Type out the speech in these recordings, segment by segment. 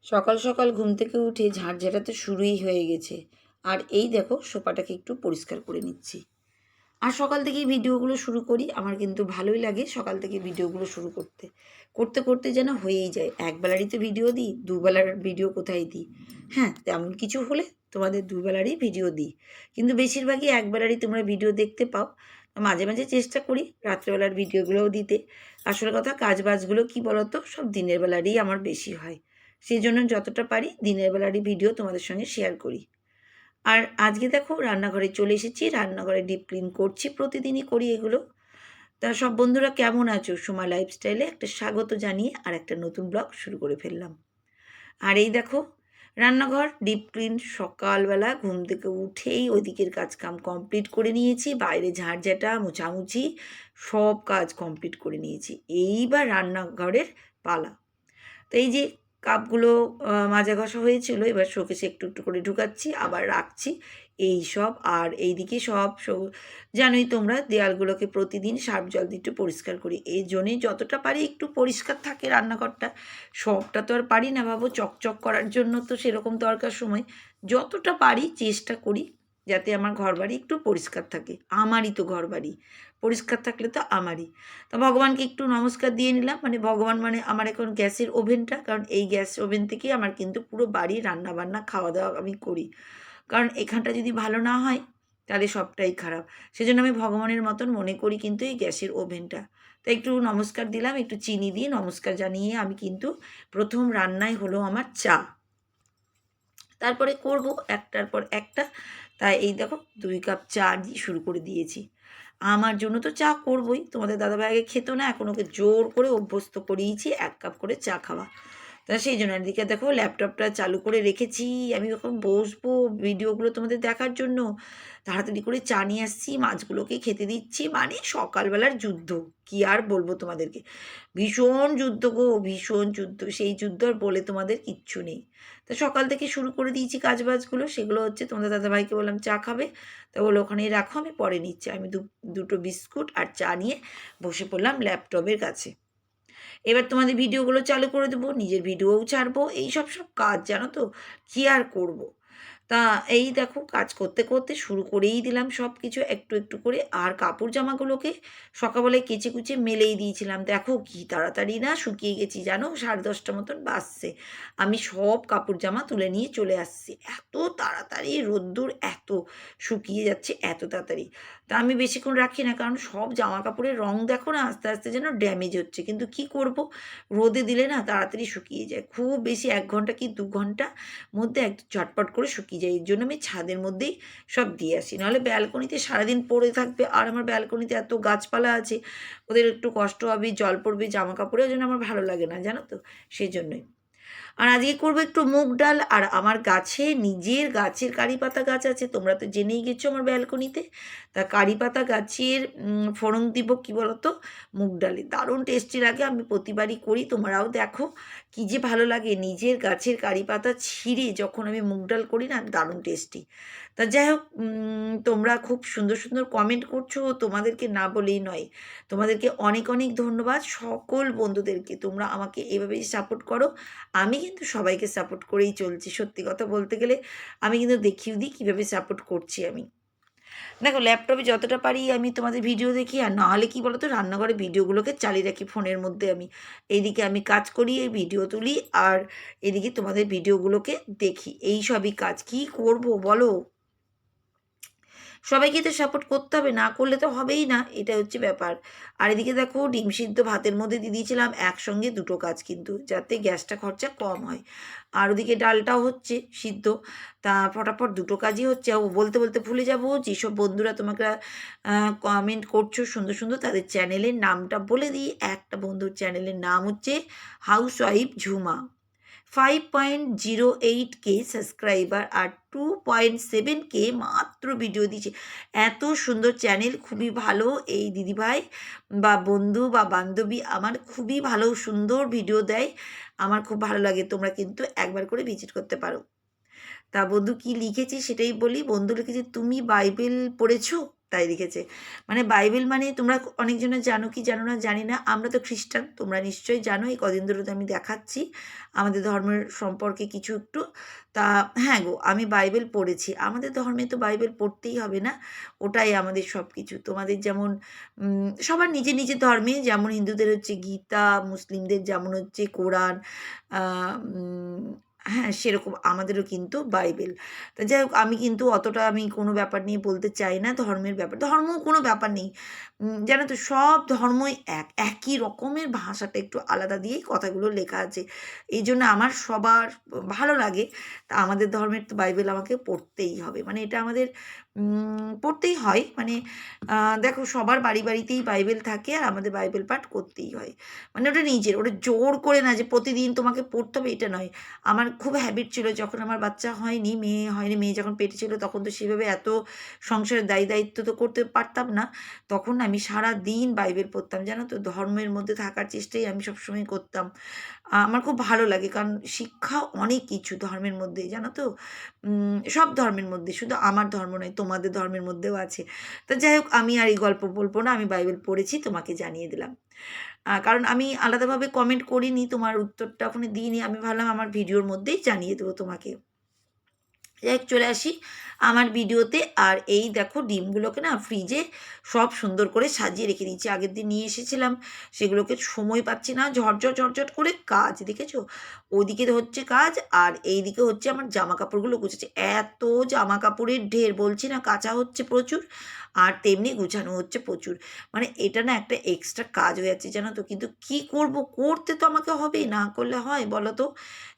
সকাল সকাল ঘুম থেকে উঠে ঝাঁটঝাঁটা তো শুরুই হয়ে গেছে। আর এই দেখো সোফাটাকে একটু পরিষ্কার করে নিচ্ছি। আর সকাল থেকেই ভিডিওগুলো শুরু করি। আমার কিন্তু ভালোই লাগে সকাল থেকে ভিডিওগুলো শুরু করতে করতে করতে যেন হয়েই যায়। একবেলারই তো ভিডিও দিই, দুবেলার ভিডিও কোথায় দিই? হ্যাঁ, তেমন কিছু হলে তোমাদের দুবেলারই ভিডিও দিই, কিন্তু বেশিরভাগই একবেলারই তোমরা ভিডিও দেখতে পাও। মাঝে মাঝে চেষ্টা করি রাত্রেবেলার ভিডিওগুলোও দিতে। আসল কথা, কাজ বাজগুলো কী বলতো, সব দিনের বেলারই আমার বেশি হয়। সেই জন্য যতটা পারি দিনের বেলারই ভিডিও তোমাদের সঙ্গে শেয়ার করি। আর আজকে দেখো রান্নাঘরে চলে এসেছি, রান্নাঘরে ডিপ ক্লিন করছি, প্রতিদিনই করি এগুলো। তা সব বন্ধুরা কেমন আছো? সোমা লাইফস্টাইলে একটা স্বাগত জানিয়ে আর একটা নতুন ব্লগ শুরু করে ফেললাম। আর এই দেখো রান্নাঘর ডিপ ক্লিন, সকালবেলা ঘুম থেকে উঠেই ওইদিকের কাজকাম কমপ্লিট করে নিয়েছি, বাইরে ঝাড়ঝাঁটা মোছামুছি সব কাজ কমপ্লিট করে নিয়েছি। এইবার রান্নাঘরের পালা। তো এই যে কাপগুলো মাজা ঘষা হয়েছিল, এবার শোকেসে একটু একটু করে ঢুকাচ্ছি, আবার রাখছি এই সব। আর এইদিকে সব জানোই তোমরা, দেয়ালগুলোকে প্রতিদিন সার্ফ জল দিয়ে একটু পরিষ্কার করি। এই জন্যই যতটা পারি একটু পরিষ্কার থাকে রান্নাঘরটা। সবটা তো আর পারি না বাবু, চকচক করার জন্য তো সেরকম দরকার সময়। যতটা পারি চেষ্টা করি যাতে আমার ঘরবাড়ি একটু পরিষ্কার থাকে। আমারই তো ঘরবাড়ি, পরিষ্কার থাকলে তো আমারই। তো ভগবানকে একটু নমস্কার দিয়ে নিলাম, মানে ভগবান মানে আমার এখন গ্যাসের ওভেনটা, কারণ এই গ্যাস ওভেন থেকেই আমার কিন্তু পুরো বাড়ি রান্নাবান্না খাওয়া দাওয়া আমি করি। কারণ এখানটা যদি ভালো না হয় তাহলে সবটাই খারাপ। সেজন্য আমি ভগবানের মতন মনে করি কিন্তু এই গ্যাসের ওভেনটা। তো একটু নমস্কার দিলাম, একটু চিনি দিয়ে নমস্কার জানিয়ে আমি কিন্তু প্রথম রান্নাই হলো আমার চা। তারপরে করব একটার পর একটা। তাই এই দেখো 2 কাপ চা দিয়ে শুরু করে দিয়েছি। আমার জন্য তো চা করবই, তোমাদের দাদাভাই আগে খেত না, এখন ওকে জোর করে অভ্যস্ত করিয়েছি 1 কাপ করে চা খাওয়া। তা সেই জন্য এদিকে দেখো ল্যাপটপটা চালু করে রেখেছি, আমি যখন বসবো ভিডিওগুলো তোমাদের দেখার জন্য তাড়াতাড়ি করে চা নিয়ে আসছি, মাছগুলোকে খেতে দিচ্ছি। মানে সকালবেলার যুদ্ধ, কি আর বলবো তোমাদেরকে। ভীষণ যুদ্ধ গো, ভীষণ যুদ্ধ। সেই যুদ্ধ আর বলে তোমাদের কিচ্ছু নেই। তো সকাল থেকে শুরু করে দিয়েছি কাজবাজগুলো, সেগুলো হচ্ছে তোমাদের দাদাভাইকে বললাম চা খাবে, তা বললো ওখানেই রাখো আমি পরে নিচ্ছি। আমি দুটো বিস্কুট আর চা নিয়ে বসে পড়লাম ল্যাপটপের কাছে। এবার তোমাদের ভিডিওগুলো চালু করে দেবো, নিজের ভিডিওও ছাড়বো, এই সব কাজ জানো তো, কী আর করবো। তা এই দেখো কাজ করতে করতে শুরু করেই দিলাম সব কিছু একটু একটু করে। আর কাপড় জামাগুলোকে সকালবেলায় কেচে কুচে মেলেই দিয়েছিলাম। দেখো কি তাড়াতাড়ি না শুকিয়ে গেছি জানো, 10:30 মতন বাজছে। আমি সব কাপড় জামা তুলে নিয়ে চলে আসছি। এত তাড়াতাড়ি রোদ্দুর, এত শুকিয়ে যাচ্ছে এত তাড়াতাড়ি। তা আমি বেশিক্ষণ রাখি না, কারণ সব জামা কাপড়ের রং দেখো না আস্তে আস্তে যেন ড্যামেজ হচ্ছে, কিন্তু কি করব, রোদে দিলে না তাড়াতাড়ি শুকিয়ে যায়। খুব বেশি 1 ঘন্টা কি 2 ঘন্টা মধ্যে একদম ঝটপট করে শুকিয়ে যায়। এর জন্য আমি ছাদের মধ্যেই সব দিয়ে আসি, নাহলে ব্যালকনিতে সারাদিন পড়ে থাকবে। আর আমার ব্যালকনিতে এত গাছপালা আছে, ওদের একটু কষ্ট হবে, জল পড়বে জামা কাপড়ে, ওই জন্য আমার ভালো লাগে না জানো তো, সেই জন্যই। আর আজকে করবো একটু মুগ ডাল। আর আমার গাছে, নিজের গাছের কারি পাতা গাছ আছে, তোমরা তো জেনেই গেছো আমার ব্যালকনিতে। তা কারি পাতা গাছের ফোড়ন দিব কি বলতো, মুগ ডালে দারুণ টেস্টি লাগে। আমি প্রতিবারই করি, তোমরাও দেখো কি যে ভালো লাগে। নিজের গাছের কারি পাতা ছিঁড়ে যখন আমি মুগ ডাল করি না, দারুণ টেস্টি। তা যাই হোক, তোমরা খুব সুন্দর সুন্দর কমেন্ট করছো, তোমাদেরকে না বলেই নয়। তোমাদেরকে অনেক অনেক ধন্যবাদ সকল বন্ধুদেরকে, তোমরা আমাকে এভাবেই সাপোর্ট করো। আমি কিন্তু সবাইকে সাপোর্ট করেই চলছি। সত্যি কথা বলতে গেলে আমি কিন্তু দেখিয়েও দিই কীভাবে সাপোর্ট করছি আমি। দেখো ল্যাপটপে যতটা পারি আমি তোমাদের ভিডিও দেখি, আর নাহলে কী বলো তো, রান্নাঘরে ভিডিওগুলোকে চালিয়ে রাখি ফোনের মধ্যে আমি। এইদিকে আমি কাজ করি, এই ভিডিও তুলি, আর এদিকে তোমাদের ভিডিওগুলোকে দেখি। এই সবই কাজ, কী করব বলো? সবাইকে তো সাপোর্ট করতে হবে, না করলে তো হবেই না, এটা হচ্ছে ব্যাপার। আর এদিকে দেখো ডিম সিদ্ধ ভাতের মধ্যে দিয়ে দিয়েছিলাম, একসঙ্গে দুটো কাজ কিন্তু, যাতে গ্যাসটা খরচা কম হয়। আর ওদিকে ডালটাও হচ্ছে সিদ্ধ। তা ফটাফট দুটো কাজই হচ্ছে। ও বলতে বলতে ভুলে যাবো, যেসব বন্ধুরা তোমাকে কমেন্ট করছো সুন্দর সুন্দর, তাদের চ্যানেলের নামটা বলে দিই। একটা বন্ধুর চ্যানেলের নাম হচ্ছে house wife Jhuma. 5.08K subscriber আর 2.7K মাত্র ভিডিও দিয়েছে। এত সুন্দর চ্যানেল, খুবই ভালো। এই দিদিভাই বা বন্ধু বা বান্ধবী আমার খুবই ভালো সুন্দর ভিডিও দেয়, আমার খুব ভালো লাগে। তোমরা কিন্তু একবার করে ভিজিট করতে পারো। তা বন্ধু কি লিখেছি সেটাই বলি। বন্ধু লিখেছে, তুমি বাইবেল পড়েছো? তাই লিখেছে। মানে বাইবেল মানে তোমরা অনেকজনে জানো কি জানো না জানি না, আমরা তো খ্রিস্টান, তোমরা নিশ্চয়ই জানো। এই কদিন ধরে তো আমি দেখাচ্ছি আমাদের ধর্মের সম্পর্কে কিছু একটু। তা হ্যাঁ গো, আমি বাইবেল পড়েছি। আমাদের ধর্মে তো বাইবেল পড়তেই হবে না, ওটাই আমাদের সব কিছু। তোমাদের যেমন সবার নিজের নিজের ধর্মে, যেমন হিন্দুদের হচ্ছে গীতা, মুসলিমদের যেমন হচ্ছে কোরআন, হ্যাঁ সেরকম আমাদেরও কিন্তু বাইবেল। তা যাই হোক, আমি কিন্তু অতটা আমি কোনো ব্যাপার নিয়ে বলতে চাই না, ধর্মের ব্যাপার। ধর্ম কোনো ব্যাপার নেই, জানো তো সব ধর্মই একই রকমের, ভাষাটা একটু আলাদা দিয়েই কথাগুলো লেখা আছে। এই জন্য আমার সবার ভালো লাগে। তা আমাদের ধর্মের তো বাইবেল আমাকে পড়তেই হবে, মানে এটা আমাদের পড়তেই হয়। মানে দেখো সবার বাড়ি বাড়িতেই বাইবেল থাকে, আর আমাদের বাইবেল পাঠ করতেই হয়। মানে ওটা নিজের, ওটা জোর করে না যে প্রতিদিন তোমাকে পড়তে হবে, এটা নয়। আমার খুব হ্যাবিট ছিল, যখন আমার বাচ্চা হয়নি, মেয়ে হয়নি, মেয়ে যখন পেটে ছিল তখন তো সেভাবে এত সংসারের দায়িত্ব তো করতে পারতাম না। তখন আমি সারাদিন বাইবেল পড়তাম, জানো তো, ধর্মের মধ্যে থাকার চেষ্টাই আমি সবসময় করতাম। আমার খুব ভালো লাগে, কারণ শিক্ষা অনেক কিছু ধর্মের মধ্যে, জানো তো। সব ধর্মের মধ্যে, শুধু আমার ধর্ম নয়, তোমাদের ধর্মের মধ্যেও আছে। তা যাই হোক, আমি আর এই গল্প বলবো না, আমি বাইবেল পড়েছি তোমাকে জানিয়ে দিলাম। কারণ আমি আলাদাভাবে কমেন্ট করিনি, তোমার উত্তরটা ওখানে দিইনি, আমি ভাবলাম আমার ভিডিওর মধ্যেই জানিয়ে দেবো তোমাকে। যাই হোক, চলে আসি আমার ভিডিওতে। আর এই দেখো ডিমগুলোকে না ফ্রিজে সব সুন্দর করে সাজিয়ে রেখে দিয়েছি, আগের দিন নিয়ে এসেছিলাম, সেগুলোকে সময় পাচ্ছি না, ঝরঝর ঝরঝর করে কাজ, দেখেছো, ওইদিকে হচ্ছে কাজ আর এইদিকে হচ্ছে আমার জামা কাপড়গুলো গুছেছে। এত জামা কাপড়ের ঢের, বলছি না, কাচা হচ্ছে প্রচুর আর তেমনি গুছানো হচ্ছে প্রচুর। মানে এটা না একটা এক্সট্রা কাজ হয়ে যাচ্ছে, জানো তো। কিন্তু কি করব, করতে তো আমাকে হবেই, না করলে হয় বলো তো।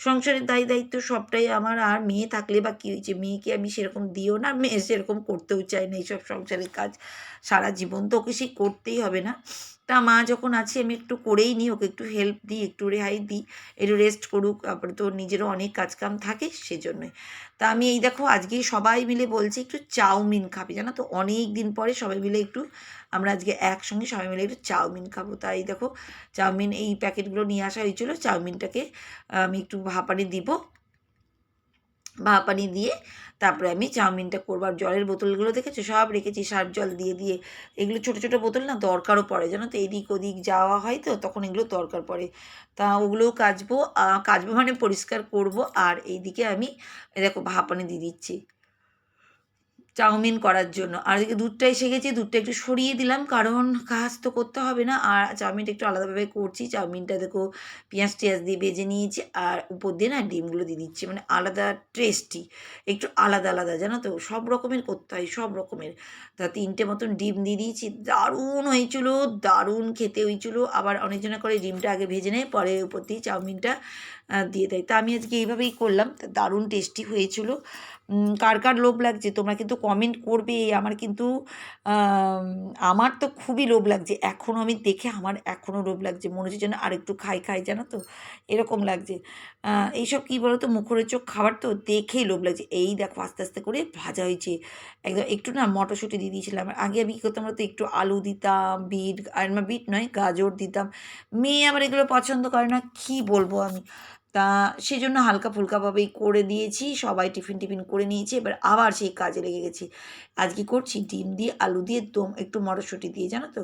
সংসারের দায়িত্ব সবটাই আমার। আর মেয়ে থাকলে বা কী হয়েছে, মেয়েকে আমি সেরকম দিও না, মেয়ে সেরকম করতেও চাই না এইসব সংসারের কাজ, সারা জীবন তো ওকে সেই করতেই হবে না। তা মা যখন আছে আমি একটু করেই নিই, ওকে একটু হেল্প দিই, একটু রেহাই দিই, একটু রেস্ট করুক, তারপরে তো নিজেরও অনেক কাজকাম থাকে সেজন্যই। তা আমি এই দেখো আজকে সবাই মিলে বলছি একটু চাউমিন খাবে, জানো তো, অনেক দিন পরে সবাই মিলে একটু, আমরা আজকে একসঙ্গে সবাই মিলে একটু চাউমিন খাবো। তাই দেখো চাউমিন এই প্যাকেটগুলো নিয়ে আসা হয়েছিলো, চাউমিনটাকে আমি একটু ভাপানি দিব, ভাপানি দিয়ে তারপরে আমি চাউমিনটা করবো। আর জলের বোতলগুলো দেখেছো সব রেখেছি, সার্ফ জল দিয়ে দিয়ে। এগুলো ছোটো ছোটো বোতল না, দরকারও পড়ে, জানো তো, এদিক ওদিক যাওয়া হয় তো তখন এগুলো দরকার পড়ে। তা ওগুলোও কাচবো, কাচবো মানে পরিষ্কার করব। আর এইদিকে আমি দেখো ভাপানি দিয়ে দিচ্ছি চাউমিন করার জন্য। আর এদিকে দুধটা এসে গেছে, দুধটা একটু সরিয়ে দিলাম, কারণ কাজ তো করতে হবে না। আর চাউমিনটা একটু আলাদাভাবে করছি, চাউমিনটা দেখো পেঁয়াজ টিয়াজ দিয়ে ভেজে নিয়েছি, আর উপর দিয়ে না ডিমগুলো দিয়ে দিচ্ছি, মানে আলাদা টেস্টি, একটু আলাদা আলাদা, জানো তো, সব রকমের করতে হয়, সব রকমের। তা 3টে মতন ডিম দিয়ে দিয়েছি, দারুণ হয়েছিল, দারুণ খেতে হয়েছিল। আবার অনেকজনে করে ডিমটা আগে ভেজে নেয়, পরে উপর দিয়ে চাউমিনটা দিয়ে দেয়। তা আমি আজকে এইভাবেই করলাম, তা দারুণ টেস্টি হয়েছিল। কার কার লোভ লাগছে তোমরা কিন্তু কমেন্ট করবে। আমার কিন্তু আমার তো খুবই লোভ লাগছে, এখনও আমি দেখে আমার এখনও লোভ লাগছে, মনে হচ্ছে যেন আরেকটু খাই খাই, জানো তো, এরকম লাগছে। এইসব কী বলো তো, মুখরোচক খাবার তো, দেখেই লোভ লাগছে। এই দেখো আস্তে আস্তে করে ভাজা হয়েছে একদম। একটু না মটরশুঁটি দিয়ে দিয়েছিলাম, আগে আমি কী করতাম বলতো, একটু আলু দিতাম, বিট, আর বিট নয় গাজর দিতাম। মেয়ে আবার এগুলো পছন্দ করে না, কী বলবো আমি। তা সেজন্য হালকা ফুলকাভাবেই করে দিয়েছি, সবাই টিফিন টিফিন করে নিয়েছি, এবার আবার সেই কাজে লেগে গেছি। আজকে করছি ডিম দিয়ে, আলু দিয়ে, একটু মটরশুঁটি দিয়ে, জানো তো।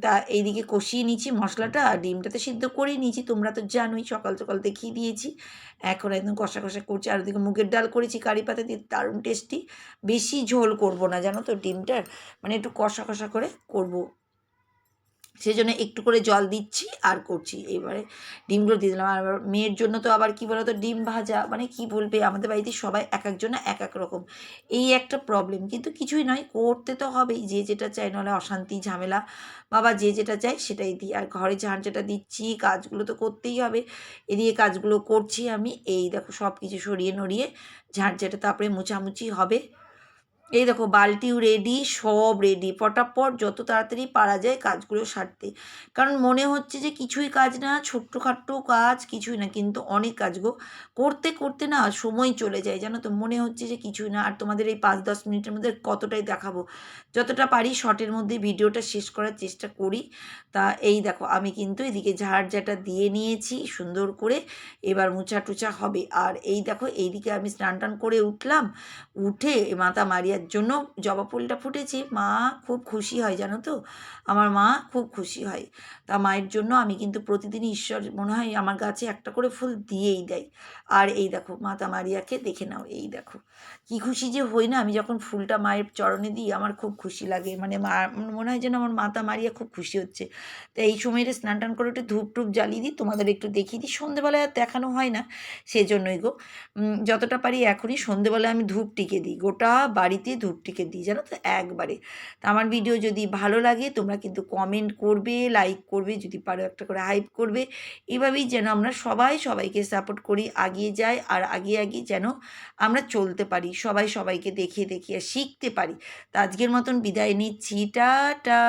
তা এইদিকে কষিয়ে নিয়েছি মশলাটা, আর ডিমটা তো সিদ্ধ করেই নিয়েছি, তোমরা তো জানোই, সকাল সকাল দেখিয়ে দিয়েছি। এখন একদম কষা কষা করছি। আর ওদিকে মুগের ডাল করেছি কারি পাতা দিয়ে, দারুণ টেস্টি। বেশি ঝোল করব না, জানো তো, ডিমটার মানে একটু কষা কষা করে করব, সেজন্য একটু করে জল দিচ্ছি আর করছি। এবারে ডিমগুলো দিয়ে দিলাম। আর মেয়ের জন্য তো আবার কী বলো তো, ডিম ভাজা, মানে কি বলবে, আমাদের বাড়িতে সবাই এক একজন এক এক রকম, এই একটা প্রবলেম। কিন্তু কিছুই নয়, করতে তো হবেই, যে যেটা চায়, নাহলে অশান্তি ঝামেলা। বাবা যে যেটা চায় সেটাই দিই। আর ঘরে ঝাঁট যেটা দিচ্ছি, কাজগুলো তো করতেই হবে, এদিকে কাজগুলো করছি আমি। এই দেখো সব কিছু সরিয়ে নড়িয়ে ঝাঁট যেটা, তারপরে মোছামুছি হবে। এই দেখো বালতিও রেডি, সব রেডি, ফটাফট যত তাড়াতাড়ি পারা যায় কাজগুলো সারতে। কারণ মনে হচ্ছে যে কিছুই কাজ না, ছোট্টখাট্টো কাজ কিছুই না, কিন্তু অনেক কাজ গো। করতে করতে না সময় চলে যায়, জানো তো, মনে হচ্ছে যে কিছুই না। আর তোমাদের এই 5-10 মিনিটের মধ্যে কতটাই দেখাবো, যতটা পারি শর্টের মধ্যে ভিডিওটা শেষ করার চেষ্টা করি। তা এই দেখো আমি কিন্তু এদিকে ঝাড় ঝাঁটা দিয়ে নিয়েছি সুন্দর করে, এবার মোছা টুচা হবে। আর এই দেখো এইদিকে আমি স্নান টান করে উঠলাম, উঠে মাথা মারিয়া এর জন্য জবা ফুলটা ফুটেছে, মা খুব খুশি হয় জানো তো, আমার মা খুব খুশি হয়। তা মায়ের জন্য আমি কিন্তু প্রতিদিন ঈশ্বর মনে হয় আমার গাছে একটা করে ফুল দিয়েই দেয়। আর এই দেখো মাতা মারিয়াকে দেখে নাও, এই দেখো কি খুশি যে হই না আমি যখন ফুলটা মায়ের চরণে দিই, আমার খুব খুশি লাগে, মানে মা মনে হয় যেন আমার মাতা মারিয়া খুব খুশি হচ্ছে। তো এই সময়টা স্নান টান করে একটু ধূপ টুপ জ্বালিয়ে দিই, তোমাদের একটু দেখিয়ে দিই, সন্ধেবেলায় আর দেখানো হয় না সেজন্যই গো। যতটা পারি এখনই সন্ধেবেলায় আমি ধূপ টিকে দিই, গোটা বাড়িতে ধূপ টিকে দিই জানো তো একবারে। তো আমার ভিডিও যদি ভালো লাগে তোমরা কিন্তু কমেন্ট করবে, লাইক করবে, যদি পারো একটা করে হাইপ করবে। এভাবেই যেন আমরা সবাই সবাইকে সাপোর্ট করি, আগিয়ে যাই, আর আগিয়ে যেন আমরা চলতে পারি, সবাই সবাইকে দেখিয়ে দেখিয়ে শিখতে পারি। তো আজকের মতন বিদায় নিচ্ছি, টাটা।